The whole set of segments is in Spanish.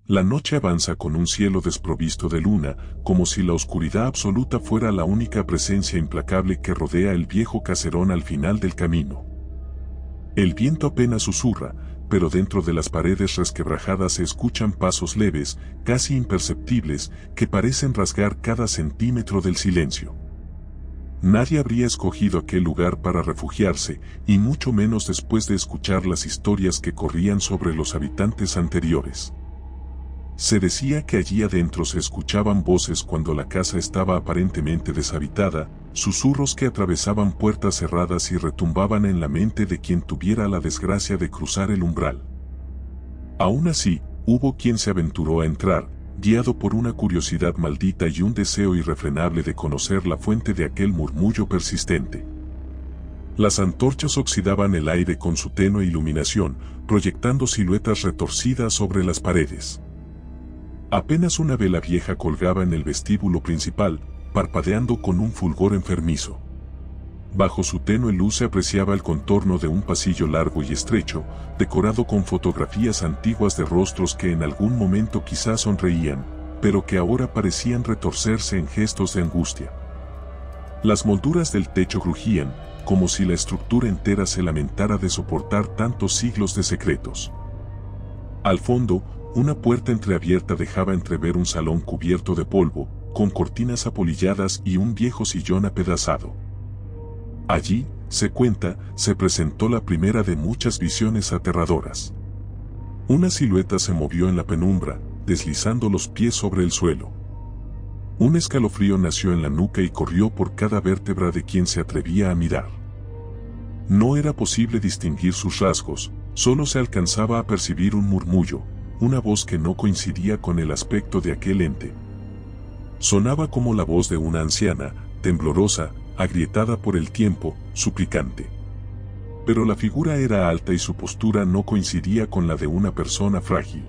La noche avanza con un cielo desprovisto de luna, como si la oscuridad absoluta fuera la única presencia implacable que rodea el viejo caserón al final del camino. El viento apenas susurra, pero dentro de las paredes resquebrajadas se escuchan pasos leves, casi imperceptibles, que parecen rasgar cada centímetro del silencio. Nadie habría escogido aquel lugar para refugiarse, y mucho menos después de escuchar las historias que corrían sobre los habitantes anteriores. Se decía que allí adentro se escuchaban voces cuando la casa estaba aparentemente deshabitada, susurros que atravesaban puertas cerradas y retumbaban en la mente de quien tuviera la desgracia de cruzar el umbral. Aún así, hubo quien se aventuró a entrar, guiado por una curiosidad maldita y un deseo irrefrenable de conocer la fuente de aquel murmullo persistente. Las antorchas oxidaban el aire con su tenue iluminación, proyectando siluetas retorcidas sobre las paredes. Apenas una vela vieja colgaba en el vestíbulo principal, parpadeando con un fulgor enfermizo. Bajo su tenue luz se apreciaba el contorno de un pasillo largo y estrecho, decorado con fotografías antiguas de rostros que en algún momento quizás sonreían, pero que ahora parecían retorcerse en gestos de angustia. Las molduras del techo crujían, como si la estructura entera se lamentara de soportar tantos siglos de secretos. Al fondo, una puerta entreabierta dejaba entrever un salón cubierto de polvo, con cortinas apolilladas y un viejo sillón apedazado. Allí, se cuenta, se presentó la primera de muchas visiones aterradoras. Una silueta se movió en la penumbra, deslizando los pies sobre el suelo. Un escalofrío nació en la nuca y corrió por cada vértebra de quien se atrevía a mirar. No era posible distinguir sus rasgos, solo se alcanzaba a percibir un murmullo, una voz que no coincidía con el aspecto de aquel ente. Sonaba como la voz de una anciana, temblorosa, agrietada por el tiempo, suplicante. Pero la figura era alta y su postura no coincidía con la de una persona frágil.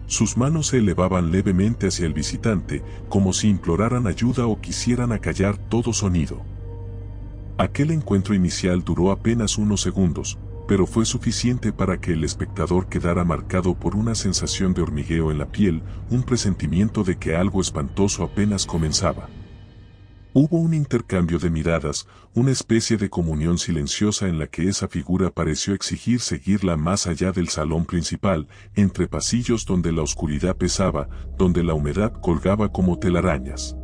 Sus manos se elevaban levemente hacia el visitante, como si imploraran ayuda o quisieran acallar todo sonido. Aquel encuentro inicial duró apenas unos segundos, pero fue suficiente para que el espectador quedara marcado por una sensación de hormigueo en la piel, un presentimiento de que algo espantoso apenas comenzaba. Hubo un intercambio de miradas, una especie de comunión silenciosa en la que esa figura pareció exigir seguirla más allá del salón principal, entre pasillos donde la oscuridad pesaba, donde la humedad colgaba como telarañas.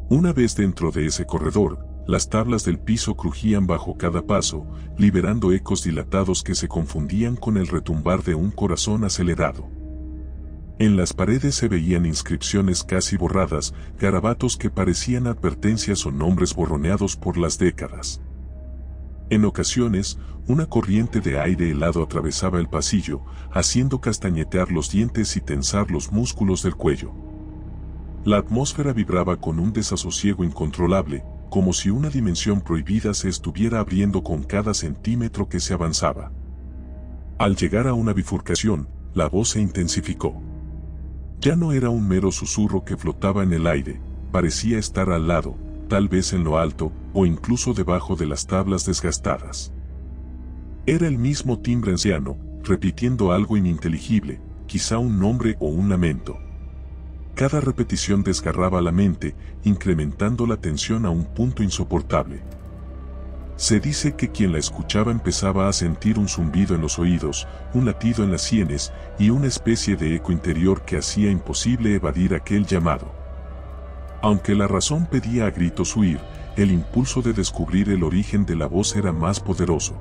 Una vez dentro de ese corredor, las tablas del piso crujían bajo cada paso, liberando ecos dilatados que se confundían con el retumbar de un corazón acelerado. En las paredes se veían inscripciones casi borradas, garabatos que parecían advertencias o nombres borroneados por las décadas. En ocasiones, una corriente de aire helado atravesaba el pasillo, haciendo castañetear los dientes y tensar los músculos del cuello. La atmósfera vibraba con un desasosiego incontrolable, como si una dimensión prohibida se estuviera abriendo con cada centímetro que se avanzaba. Al llegar a una bifurcación, la voz se intensificó. Ya no era un mero susurro que flotaba en el aire, parecía estar al lado, tal vez en lo alto, o incluso debajo de las tablas desgastadas. Era el mismo timbre anciano, repitiendo algo ininteligible, quizá un nombre o un lamento. Cada repetición desgarraba la mente, incrementando la tensión a un punto insoportable. Se dice que quien la escuchaba empezaba a sentir un zumbido en los oídos, un latido en las sienes y una especie de eco interior que hacía imposible evadir aquel llamado. Aunque la razón pedía a gritos huir, el impulso de descubrir el origen de la voz era más poderoso.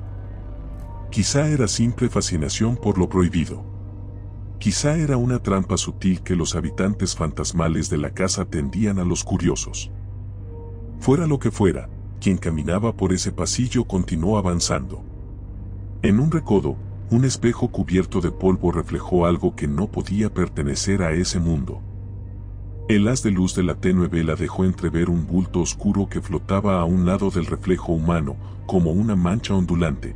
Quizá era simple fascinación por lo prohibido. Quizá era una trampa sutil que los habitantes fantasmales de la casa tendían a los curiosos. Fuera lo que fuera, quien caminaba por ese pasillo continuó avanzando. En un recodo, un espejo cubierto de polvo reflejó algo que no podía pertenecer a ese mundo. El haz de luz de la tenue vela dejó entrever un bulto oscuro que flotaba a un lado del reflejo humano, como una mancha ondulante.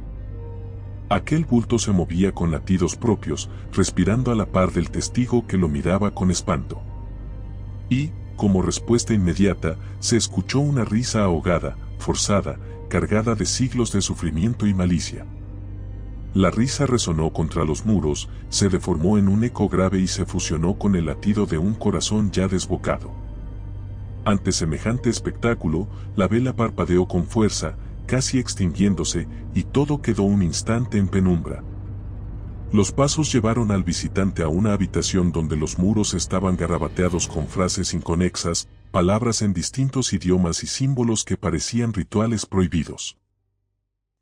Aquel bulto se movía con latidos propios, respirando a la par del testigo que lo miraba con espanto. Y, como respuesta inmediata, se escuchó una risa ahogada, forzada, cargada de siglos de sufrimiento y malicia. La risa resonó contra los muros, se deformó en un eco grave y se fusionó con el latido de un corazón ya desbocado. Ante semejante espectáculo, la vela parpadeó con fuerza, casi extinguiéndose, y todo quedó un instante en penumbra. Los pasos llevaron al visitante a una habitación donde los muros estaban garabateados con frases inconexas, palabras en distintos idiomas y símbolos que parecían rituales prohibidos.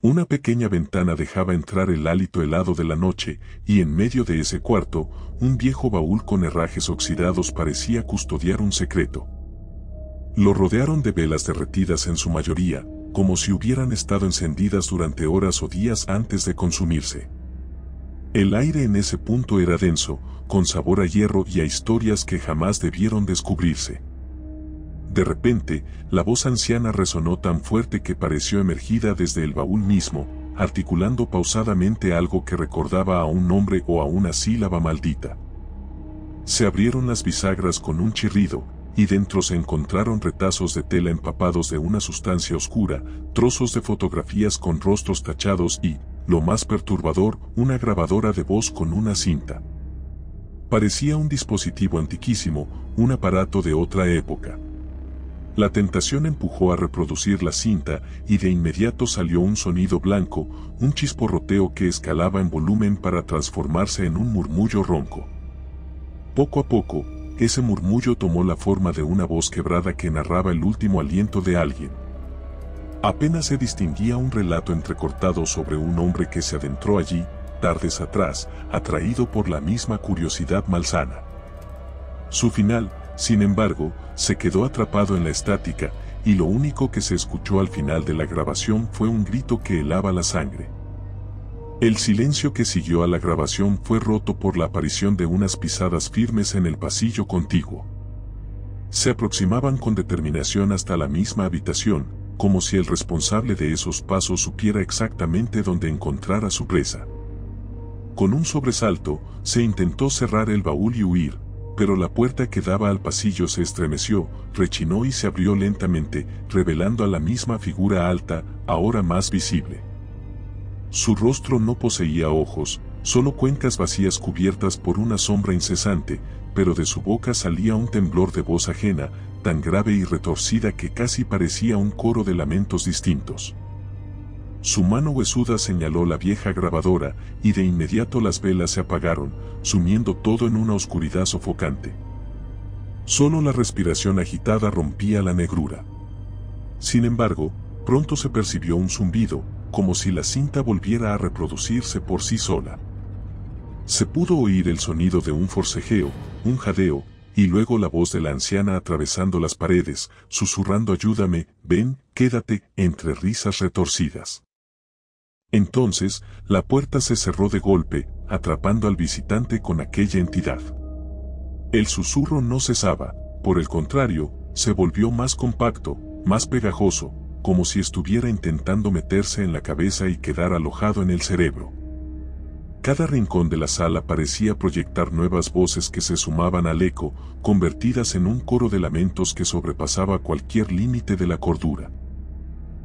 Una pequeña ventana dejaba entrar el hálito helado de la noche, y en medio de ese cuarto, un viejo baúl con herrajes oxidados parecía custodiar un secreto. Lo rodearon de velas derretidas en su mayoría, como si hubieran estado encendidas durante horas o días antes de consumirse. El aire en ese punto era denso, con sabor a hierro y a historias que jamás debieron descubrirse. De repente, la voz anciana resonó tan fuerte que pareció emergida desde el baúl mismo, articulando pausadamente algo que recordaba a un nombre o a una sílaba maldita. Se abrieron las bisagras con un chirrido, y dentro se encontraron retazos de tela empapados de una sustancia oscura, trozos de fotografías con rostros tachados y, lo más perturbador, una grabadora de voz con una cinta. Parecía un dispositivo antiquísimo, un aparato de otra época. La tentación empujó a reproducir la cinta y de inmediato salió un sonido blanco, un chisporroteo que escalaba en volumen para transformarse en un murmullo ronco. Poco a poco, ese murmullo tomó la forma de una voz quebrada que narraba el último aliento de alguien. Apenas se distinguía un relato entrecortado sobre un hombre que se adentró allí, tardes atrás, atraído por la misma curiosidad malsana. Su final, sin embargo, se quedó atrapado en la estática, y lo único que se escuchó al final de la grabación fue un grito que helaba la sangre. El silencio que siguió a la grabación fue roto por la aparición de unas pisadas firmes en el pasillo contiguo. Se aproximaban con determinación hasta la misma habitación, como si el responsable de esos pasos supiera exactamente dónde encontrar a su presa. Con un sobresalto, se intentó cerrar el baúl y huir, pero la puerta que daba al pasillo se estremeció, rechinó y se abrió lentamente, revelando a la misma figura alta, ahora más visible. Su rostro no poseía ojos, solo cuencas vacías cubiertas por una sombra incesante, pero de su boca salía un temblor de voz ajena, tan grave y retorcida que casi parecía un coro de lamentos distintos. Su mano huesuda señaló la vieja grabadora, y de inmediato las velas se apagaron, sumiendo todo en una oscuridad sofocante. Solo la respiración agitada rompía la negrura. Sin embargo, pronto se percibió un zumbido, como si la cinta volviera a reproducirse por sí sola. Se pudo oír el sonido de un forcejeo, un jadeo, y luego la voz de la anciana atravesando las paredes, susurrando «Ayúdame, ven, quédate», entre risas retorcidas. Entonces, la puerta se cerró de golpe, atrapando al visitante con aquella entidad. El susurro no cesaba, por el contrario, se volvió más compacto, más pegajoso, como si estuviera intentando meterse en la cabeza y quedar alojado en el cerebro. Cada rincón de la sala parecía proyectar nuevas voces que se sumaban al eco, convertidas en un coro de lamentos que sobrepasaba cualquier límite de la cordura.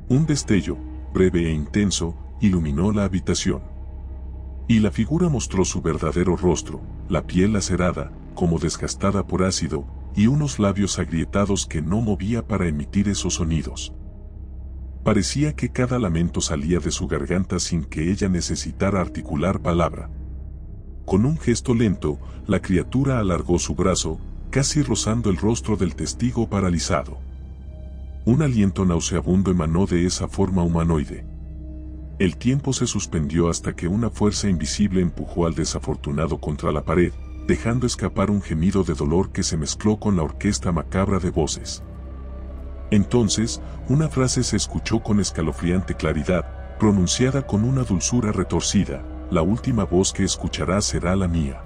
Un destello, breve e intenso, iluminó la habitación. Y la figura mostró su verdadero rostro, la piel lacerada, como desgastada por ácido, y unos labios agrietados que no movía para emitir esos sonidos. Parecía que cada lamento salía de su garganta sin que ella necesitara articular palabra. Con un gesto lento, la criatura alargó su brazo, casi rozando el rostro del testigo paralizado. Un aliento nauseabundo emanó de esa forma humanoide. El tiempo se suspendió hasta que una fuerza invisible empujó al desafortunado contra la pared, dejando escapar un gemido de dolor que se mezcló con la orquesta macabra de voces. Entonces, una frase se escuchó con escalofriante claridad, pronunciada con una dulzura retorcida: «La última voz que escucharás será la mía».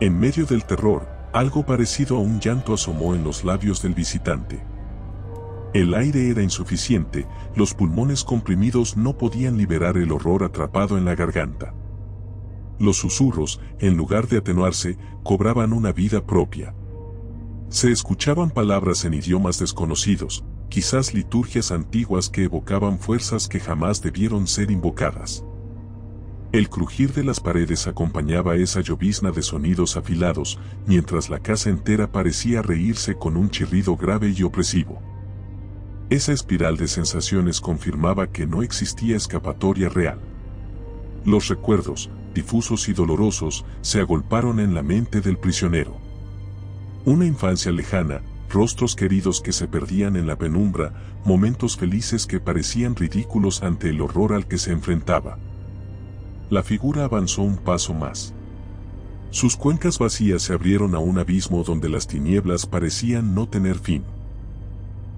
En medio del terror, algo parecido a un llanto asomó en los labios del visitante. El aire era insuficiente, los pulmones comprimidos no podían liberar el horror atrapado en la garganta. Los susurros, en lugar de atenuarse, cobraban una vida propia. Se escuchaban palabras en idiomas desconocidos, quizás liturgias antiguas que evocaban fuerzas que jamás debieron ser invocadas. El crujir de las paredes acompañaba esa llovizna de sonidos afilados, mientras la casa entera parecía reírse con un chirrido grave y opresivo. Esa espiral de sensaciones confirmaba que no existía escapatoria real. Los recuerdos, difusos y dolorosos, se agolparon en la mente del prisionero. Una infancia lejana, rostros queridos que se perdían en la penumbra, momentos felices que parecían ridículos ante el horror al que se enfrentaba. La figura avanzó un paso más. Sus cuencas vacías se abrieron a un abismo donde las tinieblas parecían no tener fin.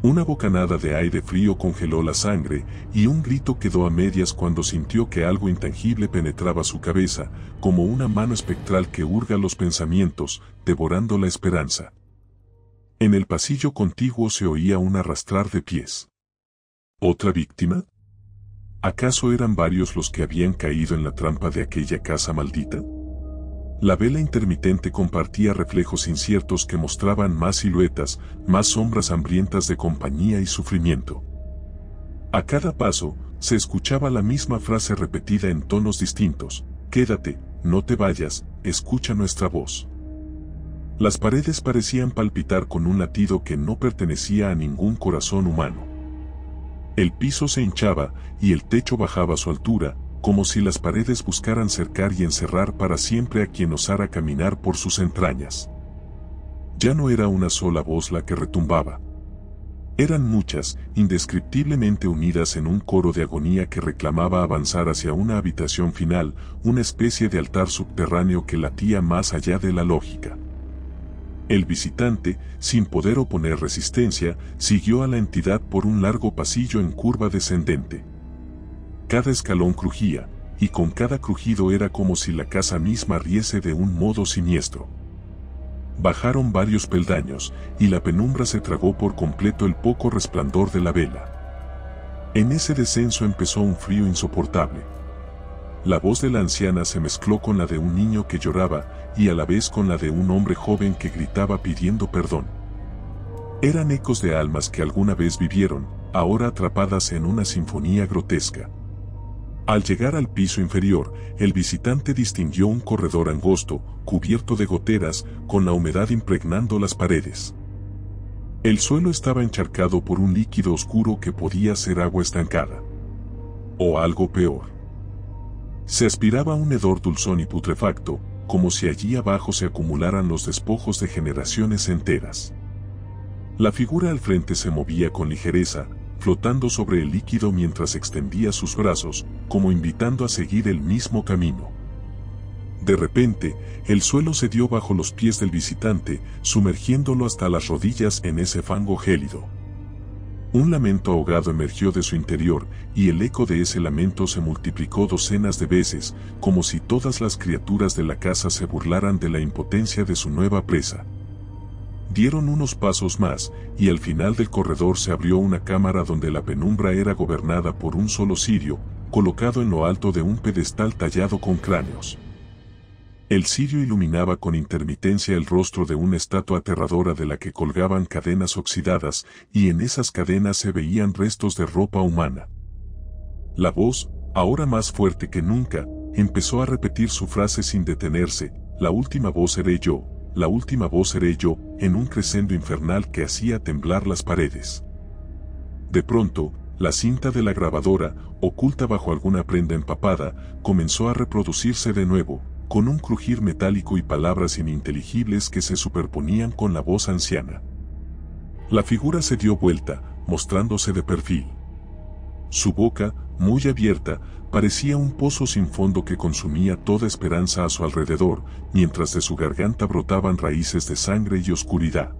Una bocanada de aire frío congeló la sangre, y un grito quedó a medias cuando sintió que algo intangible penetraba su cabeza, como una mano espectral que hurga los pensamientos, devorando la esperanza. En el pasillo contiguo se oía un arrastrar de pies. ¿Otra víctima? ¿Acaso eran varios los que habían caído en la trampa de aquella casa maldita? La vela intermitente compartía reflejos inciertos que mostraban más siluetas, más sombras hambrientas de compañía y sufrimiento. A cada paso, se escuchaba la misma frase repetida en tonos distintos: «Quédate, no te vayas, escucha nuestra voz». Las paredes parecían palpitar con un latido que no pertenecía a ningún corazón humano. El piso se hinchaba, y el techo bajaba a su altura, como si las paredes buscaran cercar y encerrar para siempre a quien osara caminar por sus entrañas. Ya no era una sola voz la que retumbaba. Eran muchas, indescriptiblemente unidas en un coro de agonía que reclamaba avanzar hacia una habitación final, una especie de altar subterráneo que latía más allá de la lógica. El visitante, sin poder oponer resistencia, siguió a la entidad por un largo pasillo en curva descendente. Cada escalón crujía, y con cada crujido era como si la casa misma riese de un modo siniestro. Bajaron varios peldaños, y la penumbra se tragó por completo el poco resplandor de la vela. En ese descenso empezó un frío insoportable. La voz de la anciana se mezcló con la de un niño que lloraba, y a la vez con la de un hombre joven que gritaba pidiendo perdón. Eran ecos de almas que alguna vez vivieron, ahora atrapadas en una sinfonía grotesca. Al llegar al piso inferior, el visitante distinguió un corredor angosto, cubierto de goteras, con la humedad impregnando las paredes. El suelo estaba encharcado por un líquido oscuro que podía ser agua estancada. O algo peor. Se aspiraba un hedor dulzón y putrefacto, como si allí abajo se acumularan los despojos de generaciones enteras. La figura al frente se movía con ligereza, flotando sobre el líquido mientras extendía sus brazos, como invitando a seguir el mismo camino. De repente, el suelo cedió bajo los pies del visitante, sumergiéndolo hasta las rodillas en ese fango gélido. Un lamento ahogado emergió de su interior, y el eco de ese lamento se multiplicó docenas de veces, como si todas las criaturas de la casa se burlaran de la impotencia de su nueva presa. Dieron unos pasos más, y al final del corredor se abrió una cámara donde la penumbra era gobernada por un solo cirio, colocado en lo alto de un pedestal tallado con cráneos. El cirio iluminaba con intermitencia el rostro de una estatua aterradora de la que colgaban cadenas oxidadas, y en esas cadenas se veían restos de ropa humana. La voz, ahora más fuerte que nunca, empezó a repetir su frase sin detenerse: «La última voz seré yo, la última voz seré yo», en un crescendo infernal que hacía temblar las paredes. De pronto, la cinta de la grabadora, oculta bajo alguna prenda empapada, comenzó a reproducirse de nuevo, con un crujir metálico y palabras ininteligibles que se superponían con la voz anciana. La figura se dio vuelta, mostrándose de perfil. Su boca, muy abierta, parecía un pozo sin fondo que consumía toda esperanza a su alrededor, mientras de su garganta brotaban raíces de sangre y oscuridad.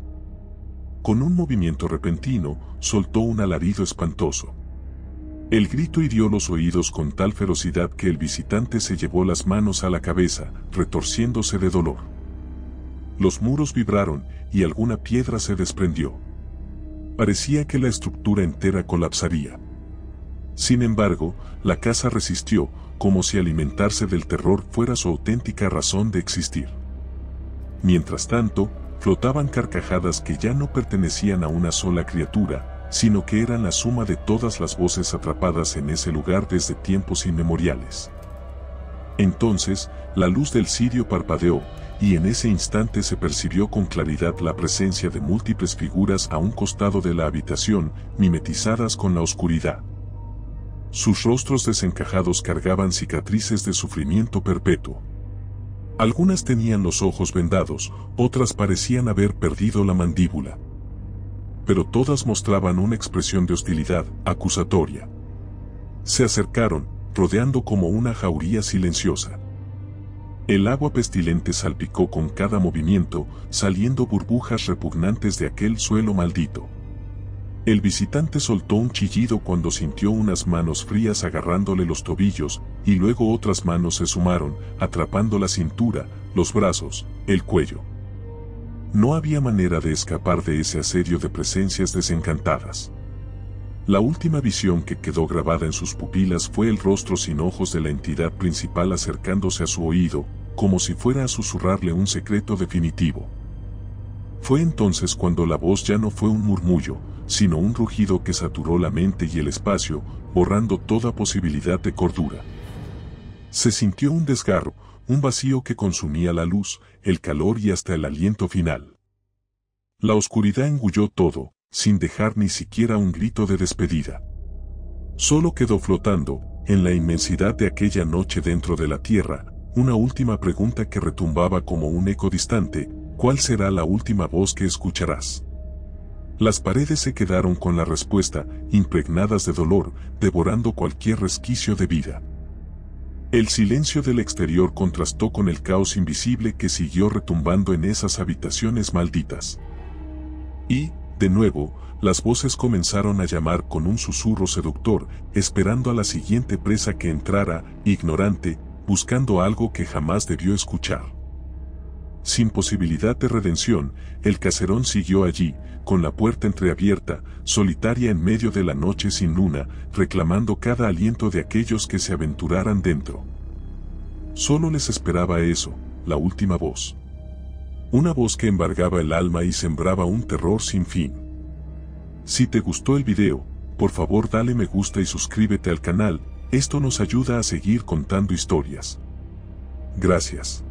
Con un movimiento repentino, soltó un alarido espantoso. El grito hirió los oídos con tal ferocidad que el visitante se llevó las manos a la cabeza, retorciéndose de dolor. Los muros vibraron, y alguna piedra se desprendió. Parecía que la estructura entera colapsaría. Sin embargo, la casa resistió, como si alimentarse del terror fuera su auténtica razón de existir. Mientras tanto, flotaban carcajadas que ya no pertenecían a una sola criatura, sino que eran la suma de todas las voces atrapadas en ese lugar desde tiempos inmemoriales. Entonces, la luz del cirio parpadeó, y en ese instante se percibió con claridad la presencia de múltiples figuras a un costado de la habitación, mimetizadas con la oscuridad. Sus rostros desencajados cargaban cicatrices de sufrimiento perpetuo. Algunas tenían los ojos vendados, otras parecían haber perdido la mandíbula. Pero todas mostraban una expresión de hostilidad, acusatoria. Se acercaron, rodeando como una jauría silenciosa. El agua pestilente salpicó con cada movimiento, saliendo burbujas repugnantes de aquel suelo maldito. El visitante soltó un chillido cuando sintió unas manos frías agarrándole los tobillos, y luego otras manos se sumaron, atrapando la cintura, los brazos, el cuello. No había manera de escapar de ese asedio de presencias desencantadas. La última visión que quedó grabada en sus pupilas fue el rostro sin ojos de la entidad principal acercándose a su oído, como si fuera a susurrarle un secreto definitivo. Fue entonces cuando la voz ya no fue un murmullo, sino un rugido que saturó la mente y el espacio, borrando toda posibilidad de cordura. Se sintió un desgarro, un vacío que consumía la luz, el calor y hasta el aliento final. La oscuridad engulló todo, sin dejar ni siquiera un grito de despedida. Solo quedó flotando, en la inmensidad de aquella noche dentro de la tierra, una última pregunta que retumbaba como un eco distante: ¿cuál será la última voz que escucharás? Las paredes se quedaron con la respuesta, impregnadas de dolor, devorando cualquier resquicio de vida. El silencio del exterior contrastó con el caos invisible que siguió retumbando en esas habitaciones malditas. Y, de nuevo, las voces comenzaron a llamar con un susurro seductor, esperando a la siguiente presa que entrara, ignorante, buscando algo que jamás debió escuchar. Sin posibilidad de redención, el caserón siguió allí, con la puerta entreabierta, solitaria en medio de la noche sin luna, reclamando cada aliento de aquellos que se aventuraran dentro. Solo les esperaba eso, la última voz. Una voz que embargaba el alma y sembraba un terror sin fin. Si te gustó el video, por favor dale me gusta y suscríbete al canal, esto nos ayuda a seguir contando historias. Gracias.